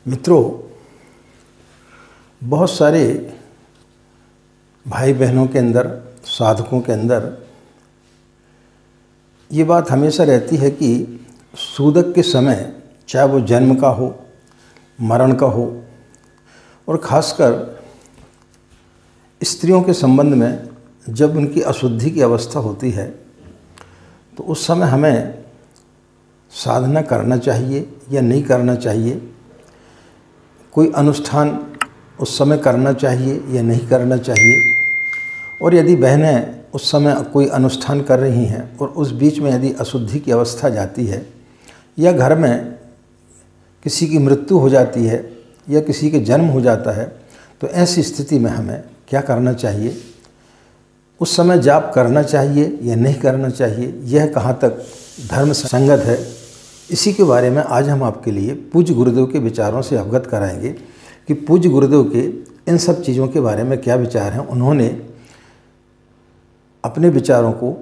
मित्रों, बहुत सारे भाई बहनों के अंदर, साधकों के अंदर ये बात हमेशा रहती है कि सूदक के समय, चाहे वो जन्म का हो, मरण का हो, और ख़ासकर स्त्रियों के संबंध में जब उनकी अशुद्धि की अवस्था होती है तो उस समय हमें साधना करना चाहिए या नहीं करना चाहिए, कोई अनुष्ठान उस समय करना चाहिए या नहीं करना चाहिए। और यदि बहनें उस समय कोई अनुष्ठान कर रही हैं और उस बीच में यदि अशुद्धि की अवस्था जाती है या घर में किसी की मृत्यु हो जाती है या किसी के जन्म हो जाता है, तो ऐसी स्थिति में हमें क्या करना चाहिए, उस समय जाप करना चाहिए या नहीं करना चाहिए, यह कहाँ तक धर्म संगत है, इसी के बारे में आज हम आपके लिए पूज्य गुरुदेव के विचारों से अवगत कराएंगे कि पूज्य गुरुदेव के इन सब चीज़ों के बारे में क्या विचार हैं, उन्होंने अपने विचारों को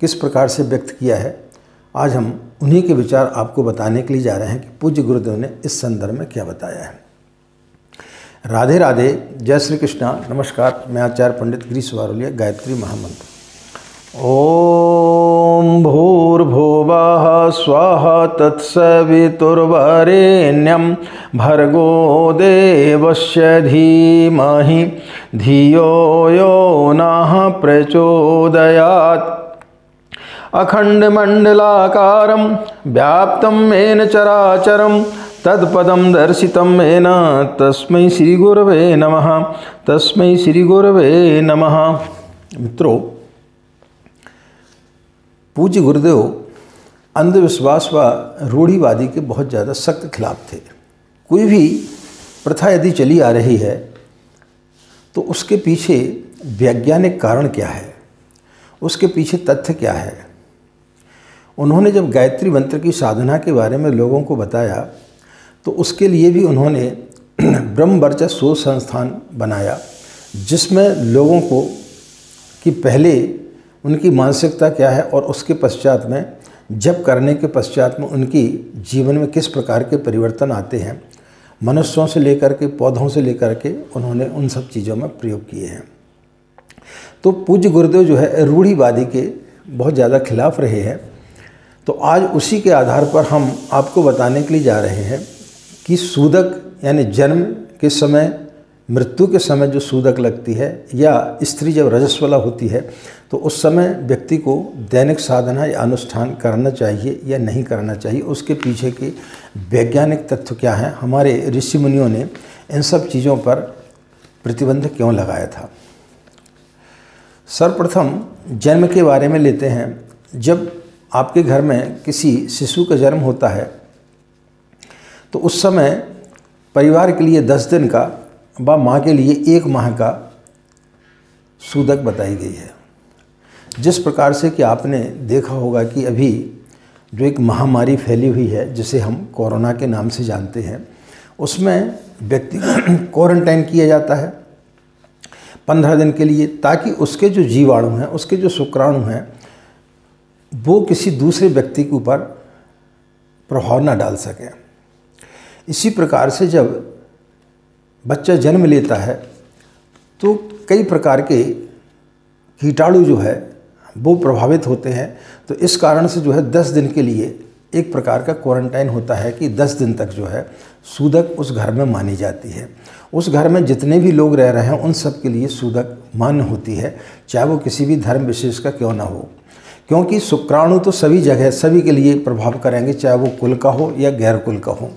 किस प्रकार से व्यक्त किया है। आज हम उन्हीं के विचार आपको बताने के लिए जा रहे हैं कि पूज्य गुरुदेव ने इस संदर्भ में क्या बताया है। राधे राधे, जय श्री कृष्णा। नमस्कार, मैं आचार्य पंडित गिरीश वारोलिया। गायत्री महामंत्र। ओम भूर्भुवः स्वः तत्सवितुर्वरेण्यं भर्गो देवस्य धीमहि धियो यो नः प्रचोदयात्। अखंडमंडलाकारं व्याप्तं येन चराचरं तत्पदं दर्शितं येन तस्मै श्री गुरवे नमः। तस्मै श्री गुरवे नमः। मित्रों, पूज्य गुरुदेव अंधविश्वास व रूढ़िवादी के बहुत ज़्यादा सख्त खिलाफ थे। कोई भी प्रथा यदि चली आ रही है तो उसके पीछे वैज्ञानिक कारण क्या है, उसके पीछे तथ्य क्या है। उन्होंने जब गायत्री मंत्र की साधना के बारे में लोगों को बताया तो उसके लिए भी उन्होंने ब्रह्मवर्चस्व शोध संस्थान बनाया, जिसमें लोगों को कि पहले उनकी मानसिकता क्या है और उसके पश्चात में जप करने के पश्चात में उनकी जीवन में किस प्रकार के परिवर्तन आते हैं, मनुष्यों से लेकर के पौधों से लेकर के उन्होंने उन सब चीज़ों में प्रयोग किए हैं। तो पूज्य गुरुदेव जो है रूढ़िवादी के बहुत ज़्यादा खिलाफ रहे हैं। तो आज उसी के आधार पर हम आपको बताने के लिए जा रहे हैं कि सूदक यानी जन्म के समय, मृत्यु के समय जो सूदक लगती है या स्त्री जब रजस्वला होती है तो उस समय व्यक्ति को दैनिक साधना या अनुष्ठान करना चाहिए या नहीं करना चाहिए, उसके पीछे के वैज्ञानिक तथ्य क्या हैं, हमारे ऋषि मुनियों ने इन सब चीज़ों पर प्रतिबंध क्यों लगाया था। सर्वप्रथम जन्म के बारे में लेते हैं। जब आपके घर में किसी शिशु का जन्म होता है तो उस समय परिवार के लिए 10 दिन का व माँ के लिए 1 माह का सूदक बताई गई है। जिस प्रकार से कि आपने देखा होगा कि अभी जो एक महामारी फैली हुई है जिसे हम कोरोना के नाम से जानते हैं, उसमें व्यक्ति क्वारंटाइन किया जाता है 15 दिन के लिए, ताकि उसके जो जीवाणु हैं, उसके जो शुक्राणु हैं, वो किसी दूसरे व्यक्ति के ऊपर प्रभाव ना डाल सकें। इसी प्रकार से जब बच्चा जन्म लेता है तो कई प्रकार के कीटाणु जो है वो प्रभावित होते हैं। तो इस कारण से जो है 10 दिन के लिए एक प्रकार का क्वारंटाइन होता है कि 10 दिन तक जो है सूदक उस घर में मानी जाती है। उस घर में जितने भी लोग रह रहे हैं उन सब के लिए सूदक मान्य होती है, चाहे वो किसी भी धर्म विशेष का क्यों ना हो, क्योंकि शुक्राणु तो सभी जगह सभी के लिए प्रभाव करेंगे, चाहे वो कुल का हो या गैर कुल का हो।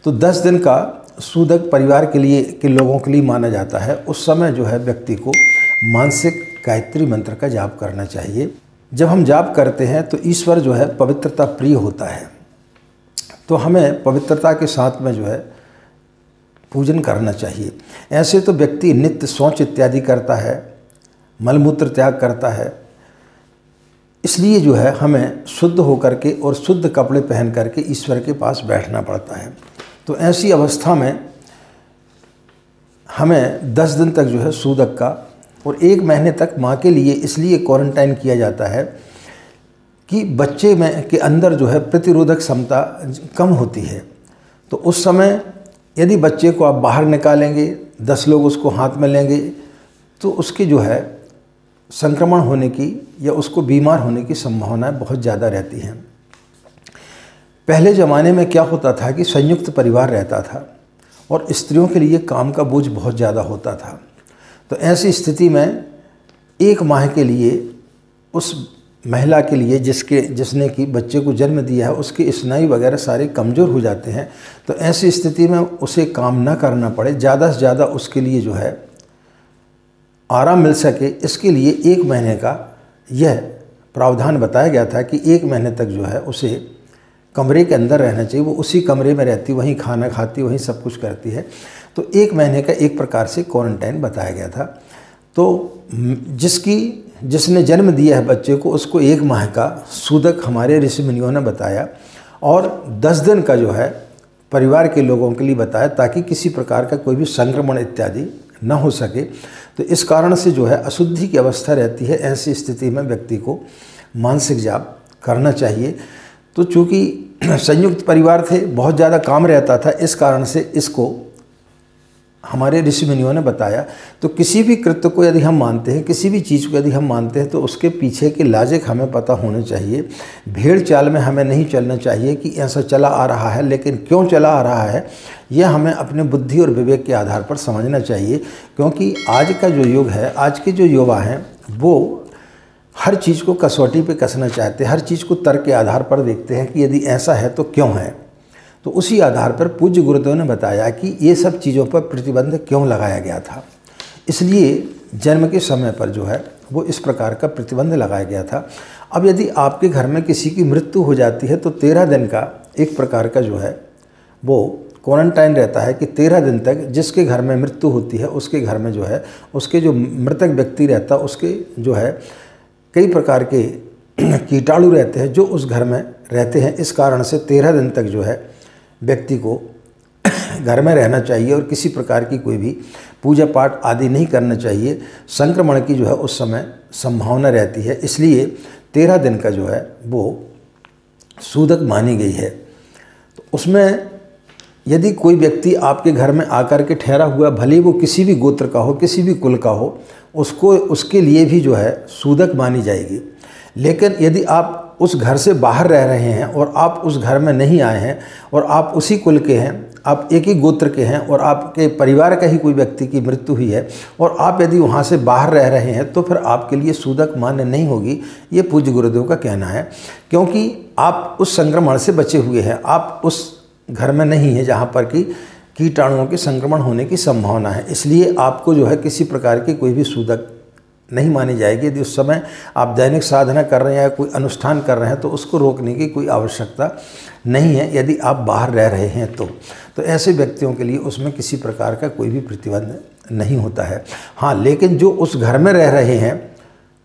तो 10 दिन का सूदक परिवार के लिए के लोगों के लिए माना जाता है। उस समय जो है व्यक्ति को मानसिक गायत्री मंत्र का जाप करना चाहिए। जब हम जाप करते हैं तो ईश्वर जो है पवित्रता प्रिय होता है, तो हमें पवित्रता के साथ में जो है पूजन करना चाहिए। ऐसे तो व्यक्ति नित्य शौच इत्यादि करता है, मलमूत्र त्याग करता है, इसलिए जो है हमें शुद्ध होकर के और शुद्ध कपड़े पहन करके ईश्वर के पास बैठना पड़ता है। तो ऐसी अवस्था में हमें 10 दिन तक जो है सूदक का और 1 महीने तक माँ के लिए इसलिए क्वारंटाइन किया जाता है कि बच्चे में के अंदर जो है प्रतिरोधक क्षमता कम होती है। तो उस समय यदि बच्चे को आप बाहर निकालेंगे, 10 लोग उसको हाथ में लेंगे, तो उसकी जो है संक्रमण होने की या उसको बीमार होने की संभावनाएं बहुत ज़्यादा रहती हैं। पहले ज़माने में क्या होता था कि संयुक्त परिवार रहता था और स्त्रियों के लिए काम का बोझ बहुत ज़्यादा होता था। तो ऐसी स्थिति में 1 माह के लिए उस महिला के लिए जिसने कि बच्चे को जन्म दिया है, उसके स्नायु वगैरह सारे कमज़ोर हो जाते हैं। तो ऐसी स्थिति में उसे काम ना करना पड़े, ज़्यादा से ज़्यादा उसके लिए जो है आराम मिल सके, इसके लिए 1 महीने का यह प्रावधान बताया गया था कि 1 महीने तक जो है उसे कमरे के अंदर रहना चाहिए। वो उसी कमरे में रहती, वहीं खाना खाती, वहीं सब कुछ करती है। तो 1 महीने का एक प्रकार से क्वारंटाइन बताया गया था। तो जिसने जन्म दिया है बच्चे को, उसको 1 माह का सूदक हमारे ऋषि मुनियों ने बताया और 10 दिन का जो है परिवार के लोगों के लिए बताया, ताकि किसी प्रकार का कोई भी संक्रमण इत्यादि न हो सके। तो इस कारण से जो है अशुद्धि की अवस्था रहती है। ऐसी स्थिति में व्यक्ति को मानसिक जाप करना चाहिए। तो चूँकि संयुक्त परिवार थे, बहुत ज़्यादा काम रहता था, इस कारण से इसको हमारे ऋषि मुनियों ने बताया। तो किसी भी कृत्य को यदि हम मानते हैं, किसी भी चीज़ को यदि हम मानते हैं, तो उसके पीछे के लॉजिक हमें पता होने चाहिए। भेड़ चाल में हमें नहीं चलना चाहिए कि ऐसा चला आ रहा है, लेकिन क्यों चला आ रहा है यह हमें अपने बुद्धि और विवेक के आधार पर समझना चाहिए। क्योंकि आज का जो युग है, आज के जो युवा हैं, वो हर चीज़ को कसौटी पे कसना चाहते हैं, हर चीज़ को तर्क के आधार पर देखते हैं कि यदि ऐसा है तो क्यों है। तो उसी आधार पर पूज्य गुरुदेव ने बताया कि ये सब चीज़ों पर प्रतिबंध क्यों लगाया गया था। इसलिए जन्म के समय पर जो है वो इस प्रकार का प्रतिबंध लगाया गया था। अब यदि आपके घर में किसी की मृत्यु हो जाती है तो 13 दिन का एक प्रकार का जो है वो क्वारंटाइन रहता है कि 13 दिन तक जिसके घर में मृत्यु होती है उसके घर में जो है उसके जो मृतक व्यक्ति रहता है उसके जो है कई प्रकार के कीटाणु रहते हैं जो उस घर में रहते हैं। इस कारण से 13 दिन तक जो है व्यक्ति को घर में रहना चाहिए और किसी प्रकार की कोई भी पूजा पाठ आदि नहीं करना चाहिए। संक्रमण की जो है उस समय संभावना रहती है, इसलिए 13 दिन का जो है वो सूदक मानी गई है। तो उसमें यदि कोई व्यक्ति आपके घर में आकर के ठहरा हुआ, भले वो किसी भी गोत्र का हो, किसी भी कुल का हो, उसके लिए भी जो है सूदक मानी जाएगी। लेकिन यदि आप उस घर से बाहर रह रहे हैं और आप उस घर में नहीं आए हैं और आप उसी कुल के हैं, आप एक ही गोत्र के हैं और आपके परिवार का ही कोई व्यक्ति की मृत्यु हुई है और आप यदि वहाँ से बाहर रह रहे हैं, तो फिर आपके लिए सूदक मान्य नहीं होगी। ये पूज्य गुरुदेव का कहना है, क्योंकि आप उस संक्रमण से बचे हुए हैं। आप उस घर में नहीं है जहाँ पर कि कीटाणुओं के संक्रमण होने की संभावना है, इसलिए आपको जो है किसी प्रकार की कोई भी सूदक नहीं मानी जाएगी। यदि उस समय आप दैनिक साधना कर रहे हैं या कोई अनुष्ठान कर रहे हैं तो उसको रोकने की कोई आवश्यकता नहीं है, यदि आप बाहर रह रहे हैं तो ऐसे व्यक्तियों के लिए उसमें किसी प्रकार का कोई भी प्रतिबंध नहीं होता है। हाँ, लेकिन जो उस घर में रह रहे हैं,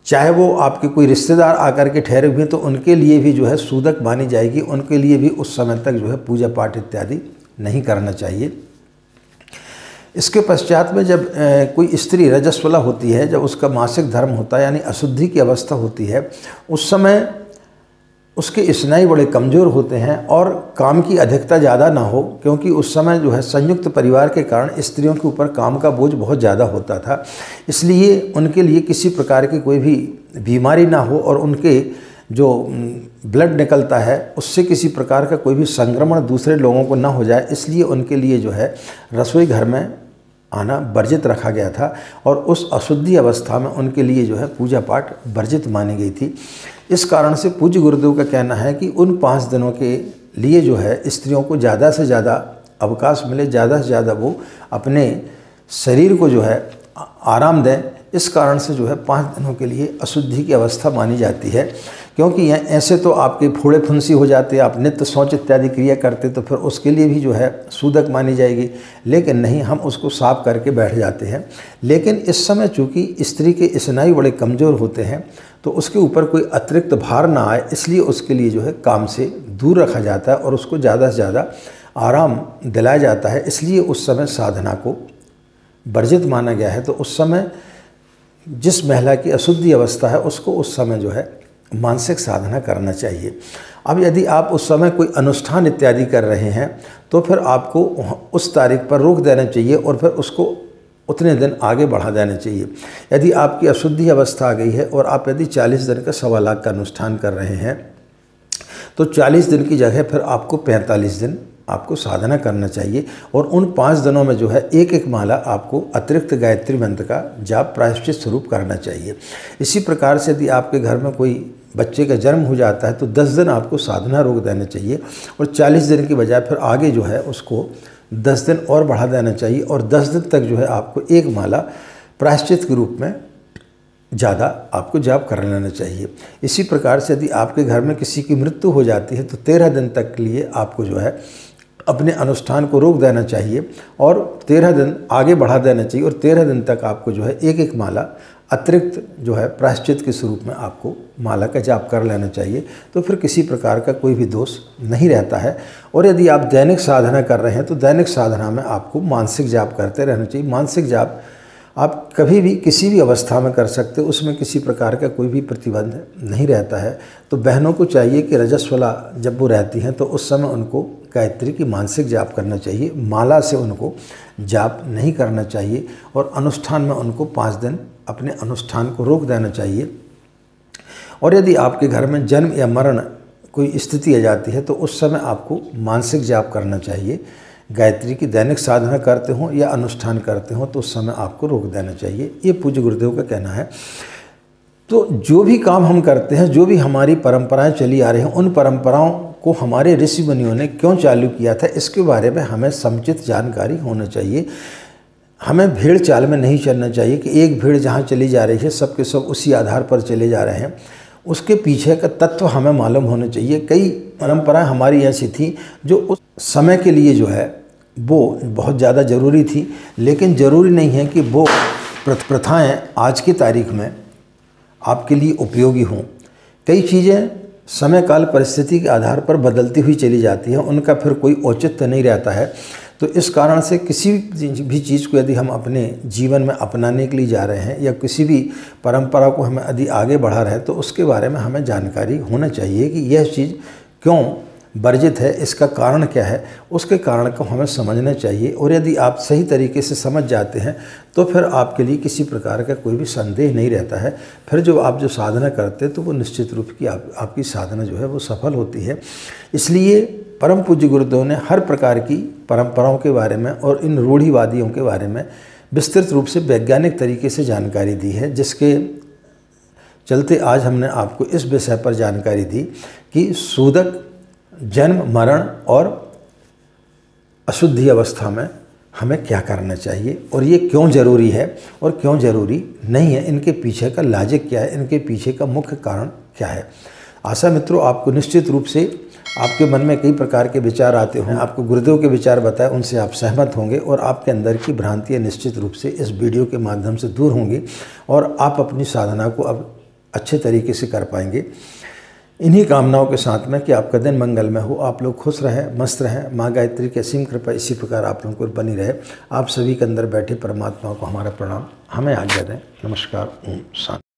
चाहे वो आपके कोई रिश्तेदार आकर के ठहरे हुए, तो उनके लिए भी जो है सूदक मानी जाएगी। उनके लिए भी उस समय तक जो है पूजा पाठ इत्यादि नहीं करना चाहिए। इसके पश्चात में जब कोई स्त्री रजस्वला होती है, जब उसका मासिक धर्म होता है यानी अशुद्धि की अवस्था होती है, उस समय उसके स्नायु बड़े कमज़ोर होते हैं और काम की अधिकता ज़्यादा ना हो, क्योंकि उस समय जो है संयुक्त परिवार के कारण स्त्रियों के ऊपर काम का बोझ बहुत ज़्यादा होता था। इसलिए उनके लिए किसी प्रकार की कोई भी बीमारी ना हो और उनके जो ब्लड निकलता है उससे किसी प्रकार का कोई भी संक्रमण दूसरे लोगों को ना हो जाए, इसलिए उनके लिए जो है रसोई घर में आना वर्जित रखा गया था और उस अशुद्धि अवस्था में उनके लिए जो है पूजा पाठ वर्जित मानी गई थी। इस कारण से पूज्य गुरुदेव का कहना है कि उन 5 दिनों के लिए जो है स्त्रियों को ज़्यादा से ज़्यादा अवकाश मिले, ज़्यादा से ज़्यादा वो अपने शरीर को जो है आराम दें। इस कारण से जो है 5 दिनों के लिए अशुद्धि की अवस्था मानी जाती है, क्योंकि यह ऐसे तो आपके फोड़े फुंसी हो जाते, आप नित्य शौच इत्यादि क्रिया करते तो फिर उसके लिए भी जो है सूदक मानी जाएगी, लेकिन नहीं, हम उसको साफ करके बैठ जाते हैं। लेकिन इस समय चूँकि स्त्री के स्नायु बड़े कमज़ोर होते हैं तो उसके ऊपर कोई अतिरिक्त भार ना आए, इसलिए उसके लिए जो है काम से दूर रखा जाता है और उसको ज़्यादा से ज़्यादा आराम दिलाया जाता है। इसलिए उस समय साधना को वर्जित माना गया है। तो उस समय जिस महिला की अशुद्धि अवस्था है उसको उस समय जो है मानसिक साधना करना चाहिए। अब यदि आप उस समय कोई अनुष्ठान इत्यादि कर रहे हैं तो फिर आपको उस तारीख पर रोक देना चाहिए और फिर उसको उतने दिन आगे बढ़ा देना चाहिए। यदि आपकी अशुद्धि अवस्था आ गई है और आप यदि 40 दिन का 1.25 लाख का अनुष्ठान कर रहे हैं तो 40 दिन की जगह फिर आपको 45 दिन आपको साधना करना चाहिए और उन 5 दिनों में जो है एक एक माला आपको अतिरिक्त गायत्री मंत्र का जाप प्रायश्चित स्वरूप करना चाहिए। इसी प्रकार से यदि आपके घर में कोई बच्चे का जन्म हो जाता है तो 10 दिन आपको साधना रोक देना चाहिए और 40 दिन की बजाय फिर आगे जो है उसको 10 दिन और बढ़ा देना चाहिए और 10 दिन तक जो है आपको एक माला प्रायश्चित के रूप में ज़्यादा आपको जाप कर लेना चाहिए। इसी प्रकार से यदि आपके घर में किसी की मृत्यु हो जाती है तो 13 दिन तक के लिए आपको जो है अपने अनुष्ठान को रोक देना चाहिए और 13 दिन आगे बढ़ा देना चाहिए और 13 दिन तक आपको जो है एक एक माला अतिरिक्त जो है प्रायश्चित के स्वरूप में आपको माला का जाप कर लेना चाहिए। तो फिर किसी प्रकार का कोई भी दोष नहीं रहता है। और यदि आप दैनिक साधना कर रहे हैं तो दैनिक साधना में आपको मानसिक जाप करते रहना चाहिए। मानसिक जाप आप कभी भी किसी भी अवस्था में कर सकते हो, उसमें किसी प्रकार का कोई भी प्रतिबंध नहीं रहता है। तो बहनों को चाहिए कि रजस्वला जब वो रहती हैं तो उस समय उनको गायत्री की मानसिक जाप करना चाहिए, माला से उनको जाप नहीं करना चाहिए और अनुष्ठान में उनको 5 दिन अपने अनुष्ठान को रोक देना चाहिए। और यदि आपके घर में जन्म या मरण कोई स्थिति आ जाती है तो उस समय आपको मानसिक जाप करना चाहिए। गायत्री की दैनिक साधना करते हो या अनुष्ठान करते हो तो उस समय आपको रोक देना चाहिए। ये पूज्य गुरुदेव का कहना है। तो जो भी काम हम करते हैं, जो भी हमारी परंपराएं चली आ रही हैं, उन परंपराओं को हमारे ऋषि मुनियों ने क्यों चालू किया था, इसके बारे में हमें समुचित जानकारी होना चाहिए। हमें भेड़ चाल में नहीं चलना चाहिए कि एक भेड़ जहाँ चली जा रही है सब के सब उसी आधार पर चले जा रहे हैं। उसके पीछे का तत्व हमें मालूम होना चाहिए। कई परंपराएं हमारी ऐसी थी जो उस समय के लिए जो है वो बहुत ज़्यादा ज़रूरी थी, लेकिन ज़रूरी नहीं है कि वो प्रथाएं आज की तारीख में आपके लिए उपयोगी हों। कई चीज़ें समय काल परिस्थिति के आधार पर बदलती हुई चली जाती हैं, उनका फिर कोई औचित्य नहीं रहता है। तो इस कारण से किसी भी चीज़ को यदि हम अपने जीवन में अपनाने के लिए जा रहे हैं या किसी भी परंपरा को हमें यदि आगे बढ़ा रहे हैं तो उसके बारे में हमें जानकारी होना चाहिए कि यह चीज़ क्यों वर्जित है, इसका कारण क्या है, उसके कारण को हमें समझना चाहिए। और यदि आप सही तरीके से समझ जाते हैं तो फिर आपके लिए किसी प्रकार का कोई भी संदेह नहीं रहता है। फिर जो आप जो साधना करते हैं तो वो निश्चित रूप की आपकी साधना जो है वो सफल होती है। इसलिए परम पूज्य गुरुदेव ने हर प्रकार की परंपराओं के बारे में और इन रूढ़िवादियों के बारे में विस्तृत रूप से वैज्ञानिक तरीके से जानकारी दी है, जिसके चलते आज हमने आपको इस विषय पर जानकारी दी कि सूदक जन्म, मरण और अशुद्धि अवस्था में हमें क्या करना चाहिए और ये क्यों ज़रूरी है और क्यों ज़रूरी नहीं है, इनके पीछे का लॉजिक क्या है, इनके पीछे का मुख्य कारण क्या है। आशा मित्रों आपको निश्चित रूप से आपके मन में कई प्रकार के विचार आते हों, आपको गुरुदेव के विचार बताए उनसे आप सहमत होंगे और आपके अंदर की भ्रांतियाँ निश्चित रूप से इस वीडियो के माध्यम से दूर होंगी और आप अपनी साधना को अब अच्छे तरीके से कर पाएंगे। इन्हीं कामनाओं के साथ में कि आपका दिन मंगलमय हो, आप लोग खुश रहें, मस्त रहें, माँ गायत्री की असीम कृपा इसी प्रकार आप लोगों को बनी रहे। आप सभी के अंदर बैठे परमात्मा को हमारा प्रणाम, हमें आज्ञा दें। नमस्कार, ओम शांति।